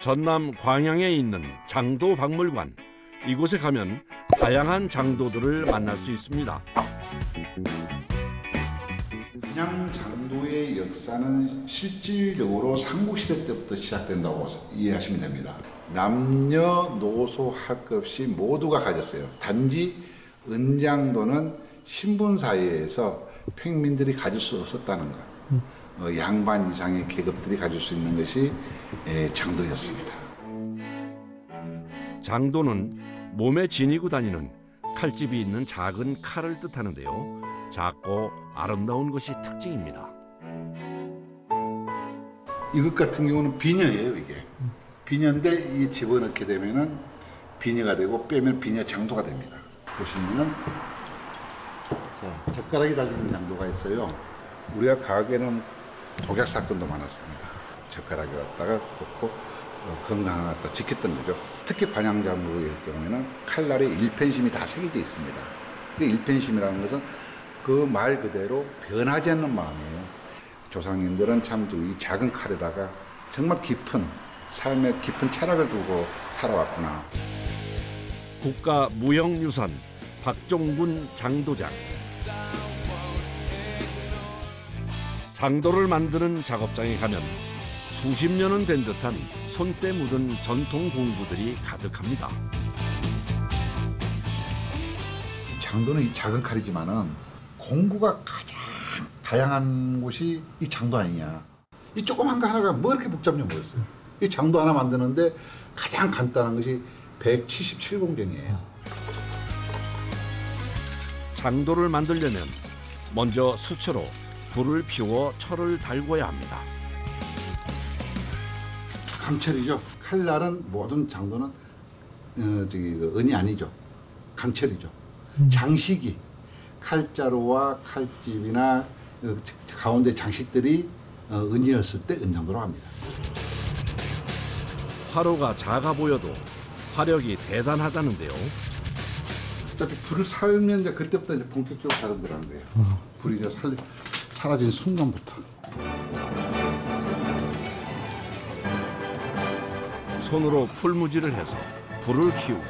전남 광양에 있는 장도박물관. 이곳에 가면 다양한 장도들을 만날 수 있습니다. 그냥 장도의 역사는 실질적으로 삼국시대 때부터 시작된다고 이해하시면 됩니다. 남녀노소 할 것 없이 모두가 가졌어요. 단지 은장도는 신분 사이에서 평민들이 가질 수 없었다는 것. 양반 이상의 계급들이 가질 수 있는 것이 장도였습니다. 장도는 몸에 지니고 다니는 칼집이 있는 작은 칼을 뜻하는데요. 작고 아름다운 것이 특징입니다. 이것 같은 경우는 비녀예요, 이게. 비녀인데 이 집어넣게 되면은 비녀가 되고 빼면 비녀 장도가 됩니다. 보시면은 자, 젓가락이 달리는 장도가 있어요. 우리가 과거에는 독약 사건도 많았습니다. 젓가락에 갖다가 꽂고 건강을 갖다 지켰던 거죠. 특히 관양장도의 경우에는 칼날에 일편심이 다 새겨져 있습니다. 그 일편심이라는 것은 그 말 그대로 변하지 않는 마음이에요. 조상님들은 참 이 작은 칼에다가 정말 깊은 삶의 깊은 철학을 두고 살아왔구나. 국가 무형유산 박종군 장도장. 장도를 만드는 작업장에 가면 수십 년은 된 듯한 손때 묻은 전통 공구들이 가득합니다. 장도는 이 작은 칼이지만은 공구가 가장 다양한 곳이 이 장도 아니냐. 이 조그만 거 하나가 뭐 이렇게 복잡냐 모르겠어요. 이 장도 하나 만드는데 가장 간단한 것이 177공정이에요. 장도를 만들려면 먼저 수초로 불을 피워 철을 달궈야 합니다. 강철이죠. 칼날은 모든 장도는 은이 아니죠. 강철이죠. 장식이 칼자루와 칼집이나 가운데 장식들이 은이었을 때 은장도로 합니다. 화로가 작아 보여도 화력이 대단하다는데요. 어차피 불을 살면 이제 그때부터 이제 본격적으로 작업들하는 거예요. 불이 이제 사라진 순간부터. 손으로 풀무지를 해서 불을 키우고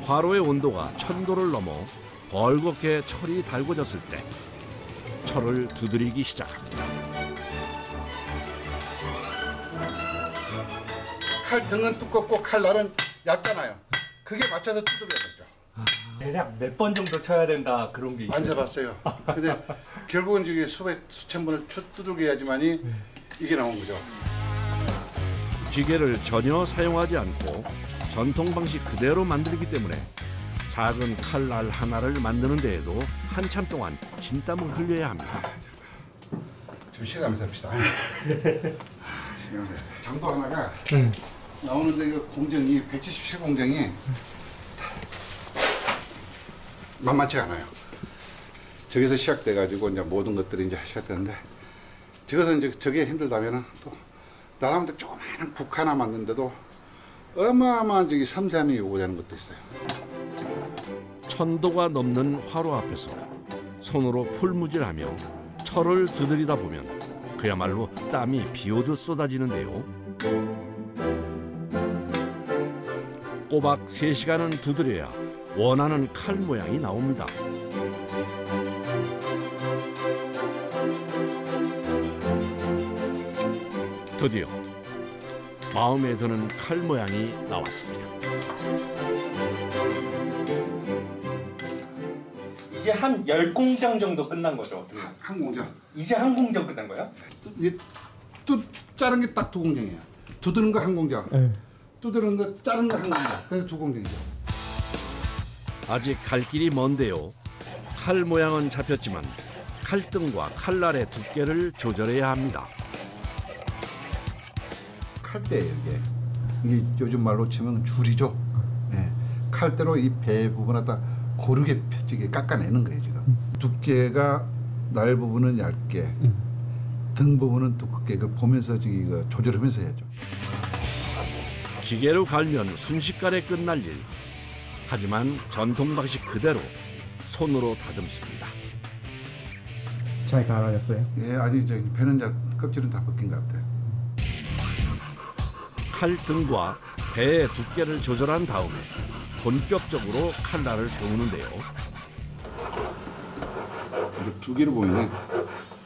화로의 온도가 1000도를 넘어 벌겋게 철이 달궈졌을 때 철을 두드리기 시작합니다. 칼 등은 두껍고 칼날은 얇잖아요. 그게 맞춰서 두드려야죠. 대략 몇 번 정도 쳐야 된다 그런 게 있어요? 안 잡았어요. 근데 결국은 이게 수천 번을 두들겨야지만이 이게 나온 거죠. 기계를 전혀 사용하지 않고 전통 방식 그대로 만들기 때문에 작은 칼날 하나를 만드는 데에도 한참 동안 진땀을 흘려야 합니다. 좀 쉬어가면서 합시다. 쉬어가면서. 장도 하나가 나오는데 그 공정이 177공정이 만만치 않아요. 저기서 시작돼가지고 이제 모든 것들이 이제 시작되는데 저기서 이제 저게 힘들다면은 또 나라한테 조그마한 국 하나 만드는데도 어마어마한 저기 섬세함이 요구되는 것도 있어요. 1000도가 넘는 화로 앞에서 손으로 풀무질하며 철을 두드리다 보면 그야말로 땀이 비오듯 쏟아지는데요. 꼬박 3시간은 두드려야 원하는 칼 모양이 나옵니다. 드디어 마음에 드는 칼 모양이 나왔습니다. 이제 한 10공장 정도 끝난 거죠? 한 공정. 이제 한 공장 끝난 거예요? 또 자른 게 딱 2공정이에요. 두드는 거 한 공정. 두드는 거 자른 거 한 공정. 그래서 2공정이죠. 아직 갈 길이 먼데요. 칼 모양은 잡혔지만 칼등과 칼날의 두께를 조절해야 합니다. 칼대예요, 이게 요즘 말로 치면 줄이죠. 네. 칼대로 이 배 부분을 다 고르게 펴지게 깎아내는 거예요, 지금. 두께가 날 부분은 얇게, 등 부분은 두껍게 이걸 보면서 이거 조절하면서 해야죠. 기계로 갈면 순식간에 끝날 일. 하지만 전통 방식 그대로 손으로 다듬습니다. 잘 갈아졌어요? 예, 아니 배는 껍질은 다 벗긴 것 같아요. 칼 등과 배의 두께를 조절한 다음에 본격적으로 칼날을 세우는데요. 이제 두 개로 보이네.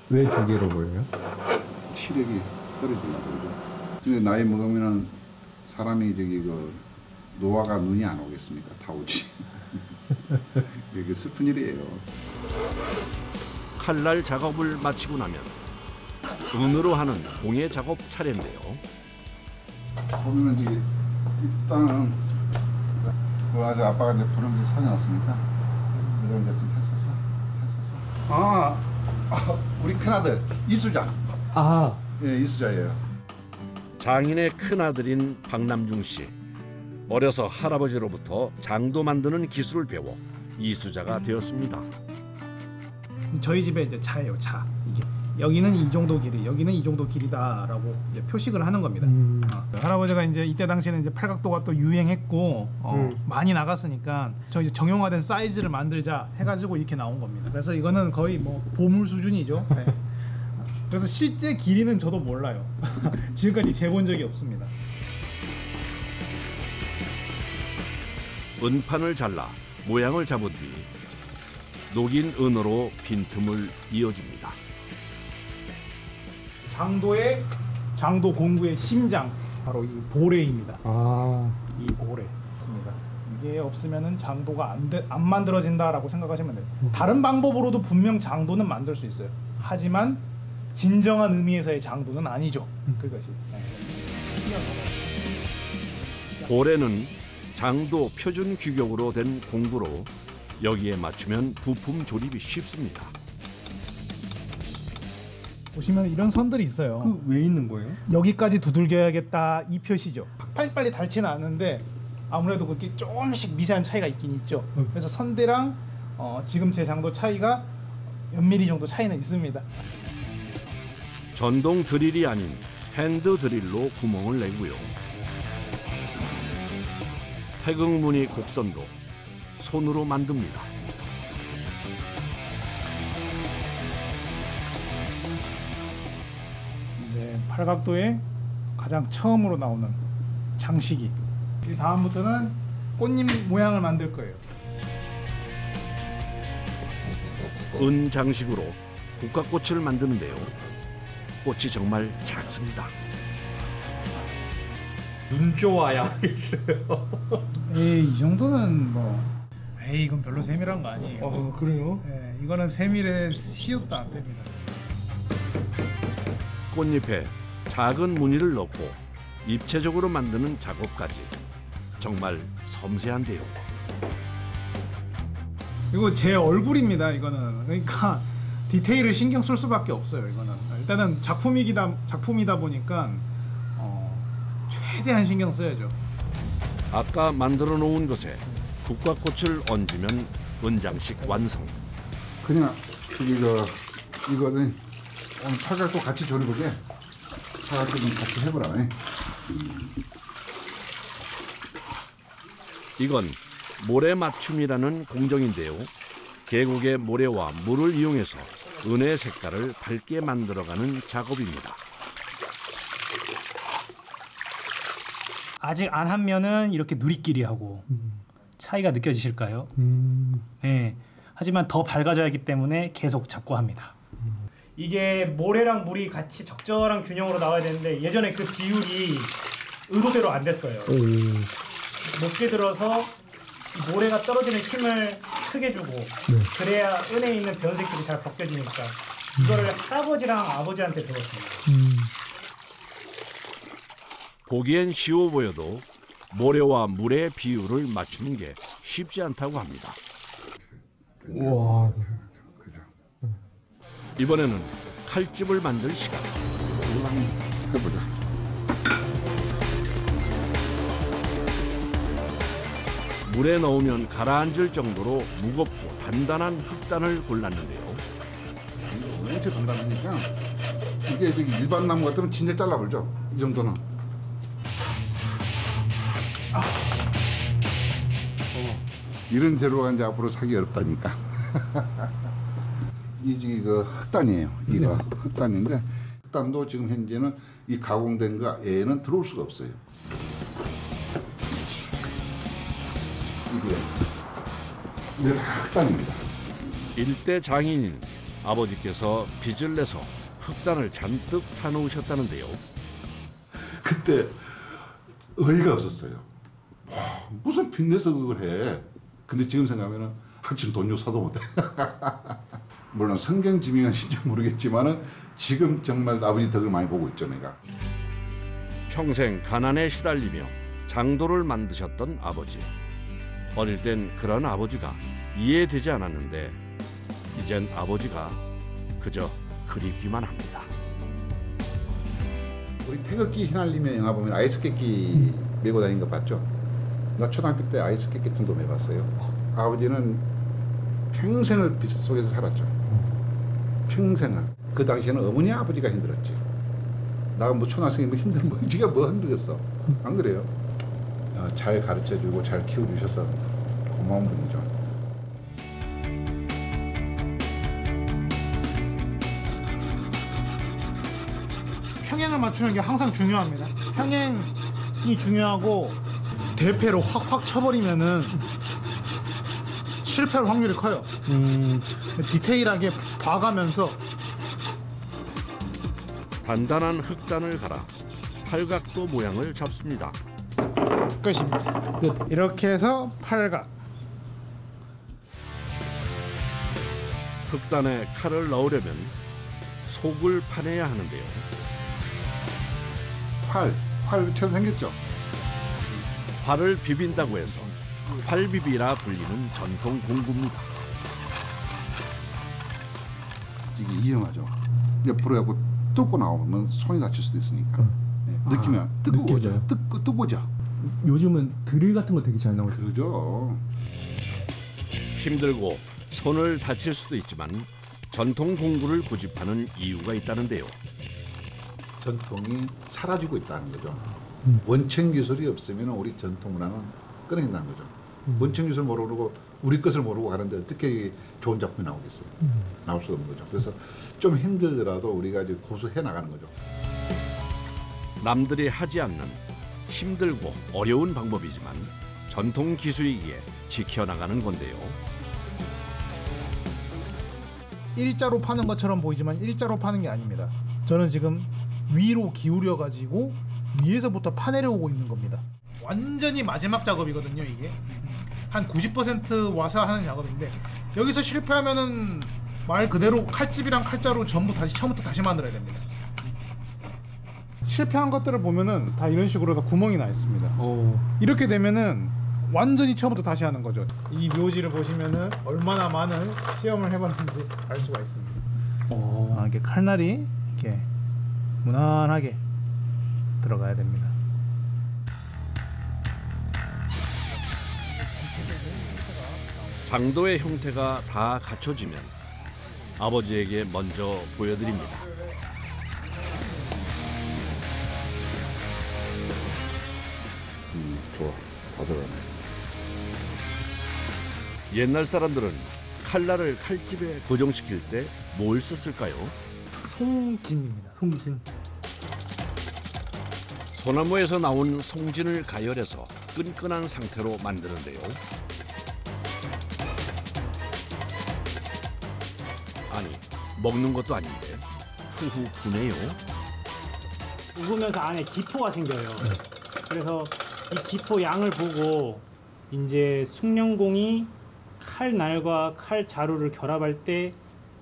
왜 두 개로 보여요? 시력이 떨어지려고 그러죠. 근데 나이 먹으면은 사람이 저기 그 노화가 눈이 안 오겠습니까? 다 오지. 이게 슬픈 일이에요. 칼날 작업을 마치고 나면 은으로 하는 공예 작업 차례인데요. 보면은 저기 일단은 그 아직 아빠가 이제 부른 게 산에 왔으니까 이런 이제 좀 했었어. 우리 큰아들 이수자. 아, 예, 이수자예요. 장인의 큰아들인 박남중 씨. 어려서 할아버지로부터 장도 만드는 기술을 배워 이수자가 되었습니다. 저희 집에 이제 차예요, 차. 이게 여기는 이 정도 길이, 여기는 이 정도 길이다라고 이제 표식을 하는 겁니다. 할아버지가 이제 이때 당시에는 이제 팔각도가 또 유행했고 많이 나갔으니까 저 이제 정형화된 사이즈를 만들자 해가지고 이렇게 나온 겁니다. 그래서 이거는 거의 뭐 보물 수준이죠. 네. 그래서 실제 길이는 저도 몰라요. 지금까지 재본 적이 없습니다. 은판을 잘라 모양을 잡은 뒤 녹인 은으로 빈틈을 이어줍니다. 장도 공구의 심장, 바로 이 보레입니다. 아, 이 보레 있습니다. 이게 없으면은 장도가 안 만들어진다라고 생각하시면 돼요. 다른 방법으로도 분명 장도는 만들 수 있어요. 하지만 진정한 의미에서의 장도는 아니죠. 그것이. 보레는 장도 표준 규격으로 된 공구로 여기에 맞추면 부품 조립이 쉽습니다. 보시면 이런 선들이 있어요. 왜 있는 거예요? 여기까지 두들겨야겠다 이 표시죠. 빨리빨리 닳지는 않는데 아무래도 그렇게 조금씩 미세한 차이가 있긴 있죠. 그래서 선대랑 지금 제 장도 차이가 몇 미리 정도 차이는 있습니다. 전동 드릴이 아닌 핸드 드릴로 구멍을 내고요. 태극무늬 곡선도 손으로 만듭니다. 이제 팔각도에 가장 처음으로 나오는 장식이. 이 다음부터는 꽃잎 모양을 만들 거예요. 은 장식으로 국화꽃을 만드는데요. 꽃이 정말 작습니다. 눈 좋아야 하겠어요. 이 정도는 이건 별로 세밀한 거 아니에요. 그래요? 이거는 세밀에 시옷도 안 됩니다. 꽃잎에 작은 무늬를 넣고 입체적으로 만드는 작업까지 정말 섬세한데요. 이거 제 얼굴입니다. 이거는 그러니까 디테일을 신경 쓸 수밖에 없어요. 이거는 일단은 작품이다 보니까 최대한 신경 써야죠. 아까 만들어 놓은 것에 국화꽃을 얹으면 은장식 완성. 그냥 이거는 오늘 팔각도 같이 조리보게. 팔각도 좀 같이 해보라. 이건 모래 맞춤이라는 공정인데요. 계곡의 모래와 물을 이용해서 은의 색깔을 밝게 만들어가는 작업입니다. 아직 안 하면은 이렇게 누리끼리하고 차이가 느껴지실까요? 네. 하지만 더 밝아져야 하기 때문에 계속 잡고 합니다. 이게 모래랑 물이 같이 적절한 균형으로 나와야 되는데 예전에 그 비율이 의도대로 안 됐어요. 높게 들어서 이 모래가 떨어지는 힘을 크게 주고 그래야 은에 있는 변색들이 잘 벗겨지니까 이거를 할아버지랑 아버지한테 배웠습니다. 보기엔 쉬워 보여도 모래와 물의 비율을 맞추는 게 쉽지 않다고 합니다. 와, 이번에는 칼집을 만들 시간. 이거 한번 해보자. 물에 넣으면 가라앉을 정도로 무겁고 단단한 흑단을 골랐는데요. 엄청 단단하니까 이게 저기 일반 나무 같으면 진짜 잘라버리죠. 이 정도는. 이런 재료가 이제 앞으로 사기 어렵다니까. 이 저기 그 흑단이에요. 이거 흑단인데 흑단도 지금 현재는 이 가공된 거 에는 들어올 수가 없어요. 이게 흑단입니다. 일대 장인인 아버지께서 빚을 내서 흑단을 잔뜩 사놓으셨다는데요. 그때 의의가 없었어요. 무슨 빚내서 그걸 해. 근데 지금 생각하면 학생 돈요 사도 못해. 물론 성경 지명인지 모르겠지만은 지금 정말 아버지 덕을 많이 보고 있죠, 내가. 평생 가난에 시달리며 장도를 만드셨던 아버지. 어릴 땐 그런 아버지가 이해되지 않았는데 이젠 아버지가 그저 그립기만 합니다. 우리 태극기 휘날리며 영화 보면 아이스케이키 메고 다니는 거 봤죠? 나 초등학교 때 아이스케이키 팀도 매봤어요. 아버지는 평생을 빚 속에서 살았죠. 평생을. 그 당시에는 어머니 아버지가 힘들었지. 나 뭐 초등학생이 뭐 힘들면 뭐 지가 뭐 힘들겠어. 안 그래요? 잘 가르쳐주고 잘 키워주셔서 고마운 분이죠. 평행을 맞추는 게 항상 중요합니다. 평행이 중요하고 대패로 확 쳐버리면은 실패할 확률이 커요. 디테일하게 봐가면서 단단한 흑단을 갈아 팔각도 모양을 잡습니다. 끝입니다. 이렇게 해서 팔각. 흑단에 칼을 넣으려면 속을 파내야 하는데요. 활처럼 생겼죠? 활을 비빈다고 해서 활비비라 불리는 전통 공구입니다. 이게 위험하죠. 옆으로 하고 뚫고 나오면 손이 다칠 수도 있으니까. 느끼면 뜨거워져. 뜨거워져. 요즘은 드릴 같은 거 되게 잘 나오죠. 그러죠. 힘들고 손을 다칠 수도 있지만 전통 공구를 고집하는 이유가 있다는데요. 전통이 사라지고 있다는 거죠. 원천 기술이 없으면 우리 전통 문화는 끊어진다는 거죠. 원천 기술 모르고 우리 것을 모르고 가는데 어떻게 좋은 작품이 나오겠어요? 나올 수 없는 거죠. 그래서 좀 힘들더라도 우리가 이제 고수해 나가는 거죠. 남들이 하지 않는 힘들고 어려운 방법이지만 전통 기술이기에 지켜나가는 건데요. 일자로 파는 것처럼 보이지만 일자로 파는 게 아닙니다. 저는 지금 위로 기울여 가지고 위에서부터 파내려오고 있는 겁니다. 완전히 마지막 작업이거든요. 이게 한 90% 와서 하는 작업인데 여기서 실패하면은 말 그대로 칼집이랑 칼자루 전부 다시 처음부터 다시 만들어야 됩니다. 실패한 것들을 보면은 다 이런 식으로 다 구멍이 나 있습니다. 이렇게 되면은 완전히 처음부터 다시 하는 거죠. 이 묘지를 보시면은 얼마나 많은 시험을 해봤는지 알 수가 있습니다. 이렇게 칼날이 이렇게 무난하게 들어가야 됩니다. 장도의 형태가 다 갖춰지면 아버지에게 먼저 보여드립니다. 좋아. 다 들어가네. 옛날 사람들은 칼날을 칼집에 고정시킬 때 뭘 썼을까요? 송진입니다. 송진. 소나무에서 나온 송진을 가열해서 끈끈한 상태로 만드는데요. 아니, 먹는 것도 아닌데 후후 부네요. 우으면서 안에 기포가 생겨요. 그래서 이 기포 양을 보고 이제 숭룡공이 칼날과 칼자루를 결합할 때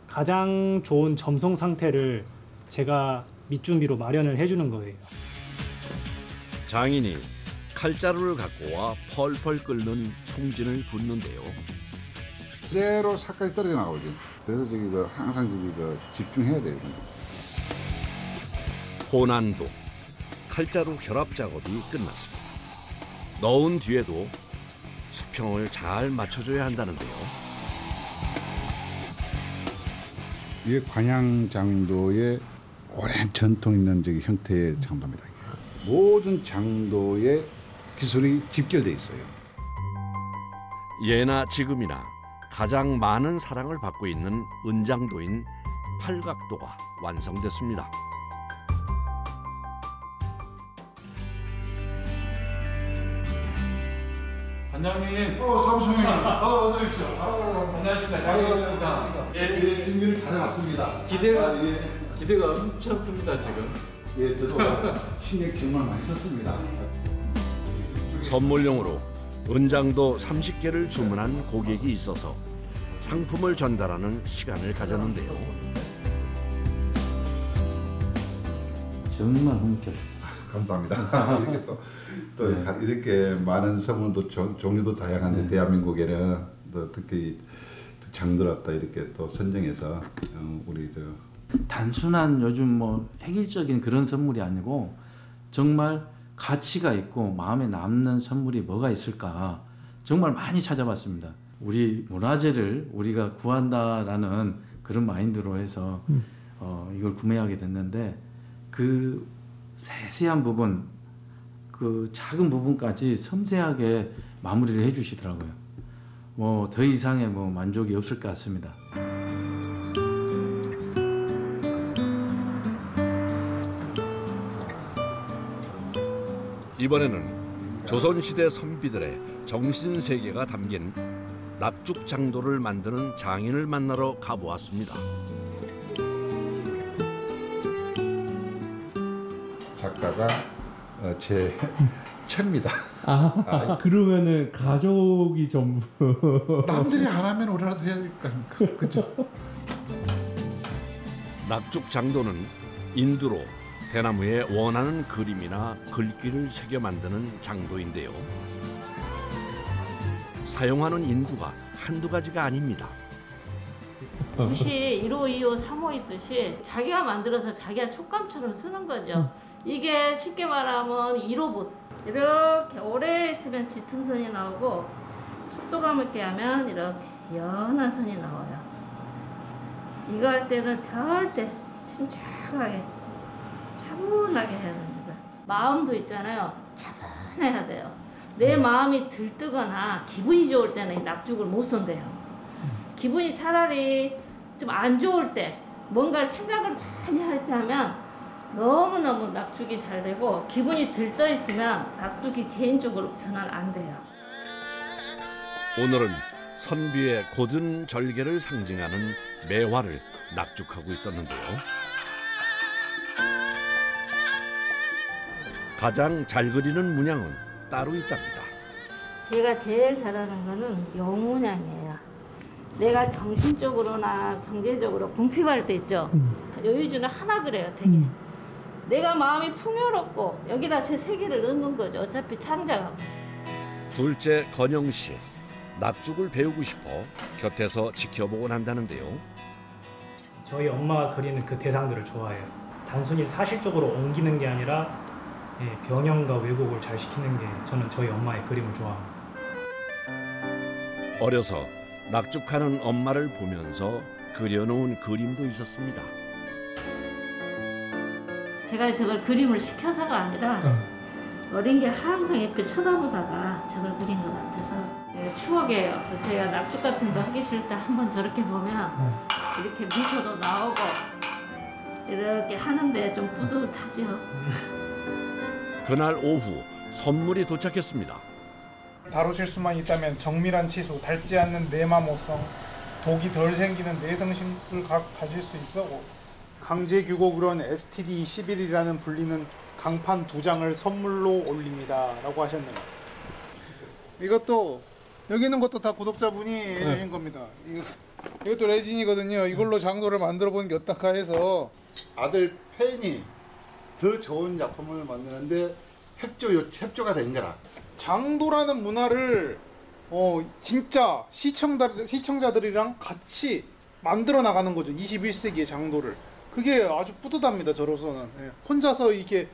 가장 좋은 점성 상태를 제가 밑준비로 마련을 해주는 거예요. 장인이 칼자루를 갖고 와 펄펄 끓는 송진을 붓는데요. 그대로 살까지 떨어져 나오지. 그래서 저기 항상 저기 집중해야 돼요. 고난도 칼자루 결합 작업이 끝났습니다. 넣은 뒤에도 수평을 잘 맞춰줘야 한다는데요. 이게 관양장도의 오랜 전통 있는 저기 형태의 장도입니다. 이게. 모든 장도의 기술이 집결돼 있어요. 예나 지금이나 가장 많은 사랑을 받고 있는 은장도인 팔각도가 완성됐습니다. 원장님. 사무총장님. 어서 오십시오. 안녕하십니까. 잘 지냈습니까? 예, 준비를 잘해왔습니다. 기대가 엄청 큽니다 지금. 예, 저도 신경 정말 많이 썼습니다. 선물용으로 은장도 30개를 주문한 고객이 있어서 상품을 전달하는 시간을 가졌는데요. 정말 흥겹. 감사합니다. 이렇게 또 이렇게 많은 선물도 종류도 다양한데 대한민국에는 또 특히 장도랍다 이렇게 또 선정해서 우리 단순한 요즘 뭐 획일적인 그런 선물이 아니고 정말 가치가 있고 마음에 남는 선물이 뭐가 있을까 정말 많이 찾아봤습니다. 우리 문화재를 우리가 구한다라는 그런 마인드로 해서 이걸 구매하게 됐는데 그 세세한 부분, 그 작은 부분까지 섬세하게 마무리를 해주시더라고요. 뭐 더 이상의 뭐 만족이 없을 것 같습니다. 이번에는 조선시대 선비들의 정신세계가 담긴 낙죽장도를 만드는 장인을 만나러 가보았습니다. 작가가 제 채입니다. 그러면은 가족이 전부. 남들이 안 하면 우리라도 해야 될 거 아닙니까? 그죠? 낙죽장도는 인두로 대나무에 원하는 그림이나 글귀를 새겨 만드는 장도인데요. 사용하는 인두가 한두 가지가 아닙니다. 붓이 1호, 2호, 3호 있듯이 자기가 만들어서 자기가 촉감처럼 쓰는 거죠. 이게 쉽게 말하면 1호 붓. 이렇게 오래 있으면 짙은 선이 나오고 속도감 있게 하면 이렇게 연한 선이 나와요. 이거 할 때는 절대 침착하게 차분하게 해야 됩니다. 마음도 있잖아요. 차분해야 돼요. 내 마음이 들뜨거나 기분이 좋을 때는 이 낙죽을 못 손대요. 기분이 차라리 좀 안 좋을 때 뭔가를 생각을 많이 할 때 하면 너무너무 낙죽이 잘 되고 기분이 들떠 있으면 낙죽이 개인적으로 저는 안 돼요. 오늘은 선비의 고든 절개를 상징하는 매화를 낙죽하고 있었는데요. 가장 잘 그리는 문양은 따로 있답니다. 제가 제일 잘하는 거는 영문양이에요. 내가 정신적으로나 경제적으로 궁핍할 때 있죠. 여유주는 하나 그래요, 되게. 내가 마음이 풍요롭고 여기다 제 세계를 넣는 거죠. 어차피 창작하고. 둘째 건영 씨, 낙죽을 배우고 싶어 곁에서 지켜보곤 한다는데요. 저희 엄마가 그리는 그 대상들을 좋아해요. 단순히 사실적으로 옮기는 게 아니라 변형과 왜곡을 잘 시키는 게 저는 저희 엄마의 그림을 좋아합니다. 어려서 낙죽하는 엄마를 보면서 그려놓은 그림도 있었습니다. 제가 저걸 그림을 시켜서가 아니라 어린 게 항상 옆에 쳐다보다가 저걸 그린 것 같아서 추억이에요. 그래서 제가 낙죽 같은 거 하기 싫을 때 한번 저렇게 보면 이렇게 미소도 나오고 이렇게 하는데 좀 뿌듯하죠. 그날 오후 선물이 도착했습니다. 다루칠 수만 있다면 정밀한 치수, 닳지 않는 내마모성, 독이 덜 생기는 내성심을 가질 수 있어 강제규곡으로는 STD-11이라는 불리는 강판 2장을 선물로 올립니다 라고 하셨네요. 이것도 여기 있는 것도 다 구독자분이 해주신 겁니다. 이것도 레진이거든요. 이걸로 장도를 만들어 보는 게 어떨까 해서 아들 팬이 더 좋은 작품을 만드는데 협조가 된 거라. 장도라는 문화를 진짜 시청자들이랑 같이 만들어 나가는 거죠. 21세기의 장도를. 그게 아주 뿌듯합니다. 저로서는. 혼자서 이게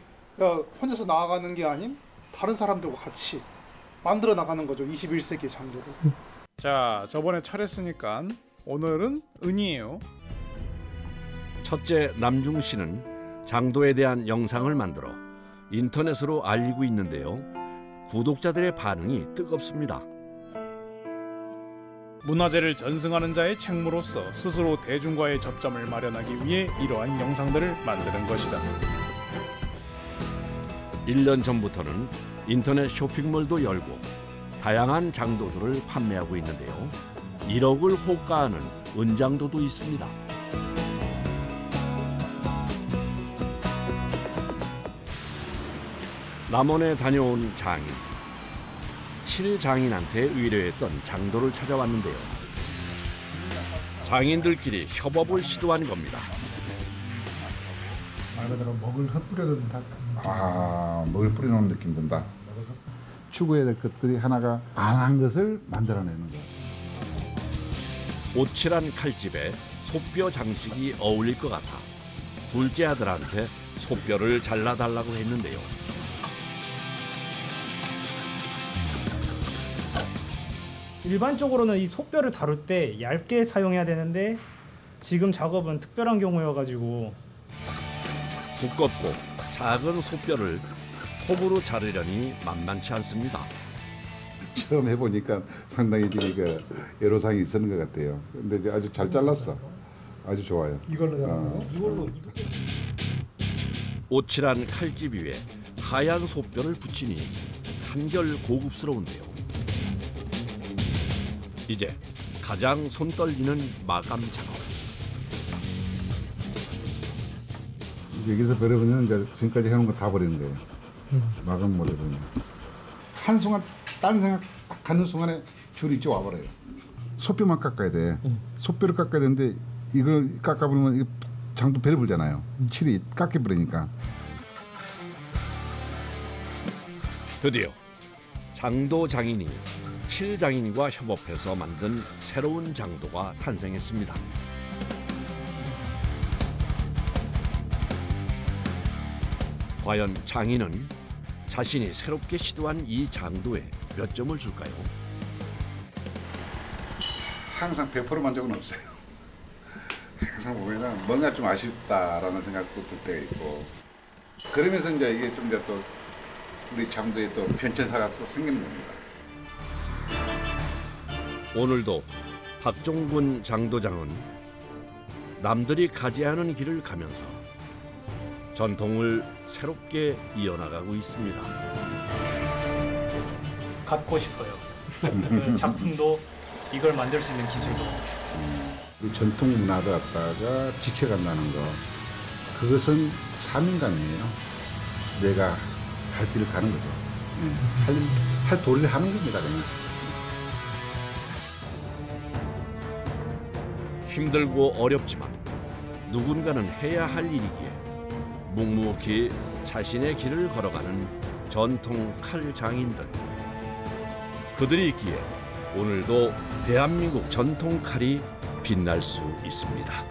혼자서 나아가는 게 아닌 다른 사람들과 같이 만들어 나가는 거죠. 21세기의 장도를. 자, 저번에 차렸으니까 오늘은 은이에요. 첫째 남중 씨는 장도에 대한 영상을 만들어 인터넷으로 알리고 있는데요. 구독자들의 반응이 뜨겁습니다. 문화재를 전승하는 자의 책무로서 스스로 대중과의 접점을 마련하기 위해 이러한 영상들을 만드는 것이다. 1년 전부터는 인터넷 쇼핑몰도 열고 다양한 장도들을 판매하고 있는데요. 1억을 호가하는 은장도도 있습니다. 남원에 다녀온 장인. 7장인한테 의뢰했던 장도를 찾아왔는데요. 장인들끼리 협업을 시도한 겁니다. 말 그대로 먹을 흩뿌려둔다. 아, 먹을 뿌려놓은 느낌 든다. 추구해야 될 것들이 하나가 안 한 것을 만들어내는 거야. 오칠한 칼집에 솥뼈 장식이 어울릴 것 같아 둘째 아들한테 솥뼈를 잘라달라고 했는데요. 일반적으로는 이 솥뼈를 다룰 때 얇게 사용해야 되는데 지금 작업은 특별한 경우여가지고 두껍고 작은 솥뼈를 톱으로 자르려니 만만치 않습니다. 처음 해보니까 상당히 그 애로사항이 있었는 것 같아요. 근데 이제 아주 잘 잘랐어. 아주 좋아요. 이걸로 이걸로 오칠한 칼집 위에 하얀 솥뼈를 붙이니 한결 고급스러운데요. 이제 가장 손 떨리는 마감 작업. 여기서 버려보면 이제 지금까지 해놓은 거 다 버리는 거예요. 마감 못 해버리면. 한순간 딴 생각 딱 하는 순간에 줄이 이쪽 와버려요. 솥뼈만 깎아야 돼. 솥뼈를 깎아야 되는데 이걸 깎아버리면 장도 배를 불잖아요. 칠이 깎여버리니까. 드디어 장도 장인이 7장인과 협업해서 만든 새로운 장도가 탄생했습니다. 과연 장인은 자신이 새롭게 시도한 이 장도에 몇 점을 줄까요? 항상 100% 만족은 없어요. 항상 보면은 뭔가 좀 아쉽다라는 생각도 들 때가 있고. 그러면서 이제 이게 좀 이제 또 우리 장도에 또 변천사가 생기는 겁니다. 오늘도 박종군 장도장은 남들이 가지 않은 길을 가면서 전통을 새롭게 이어나가고 있습니다. 갖고 싶어요. 그 작품도 이걸 만들 수 있는 기술도. 우리 전통 문화를 갖다가 지켜간다는 거, 그것은 사명감이에요. 내가 갈 길을 가는 거죠. 할 도리를 하는 겁니다, 그냥. 힘들고 어렵지만 누군가는 해야 할 일이기에 묵묵히 자신의 길을 걸어가는 전통 칼 장인들. 그들이 있기에 오늘도 대한민국 전통 칼이 빛날 수 있습니다.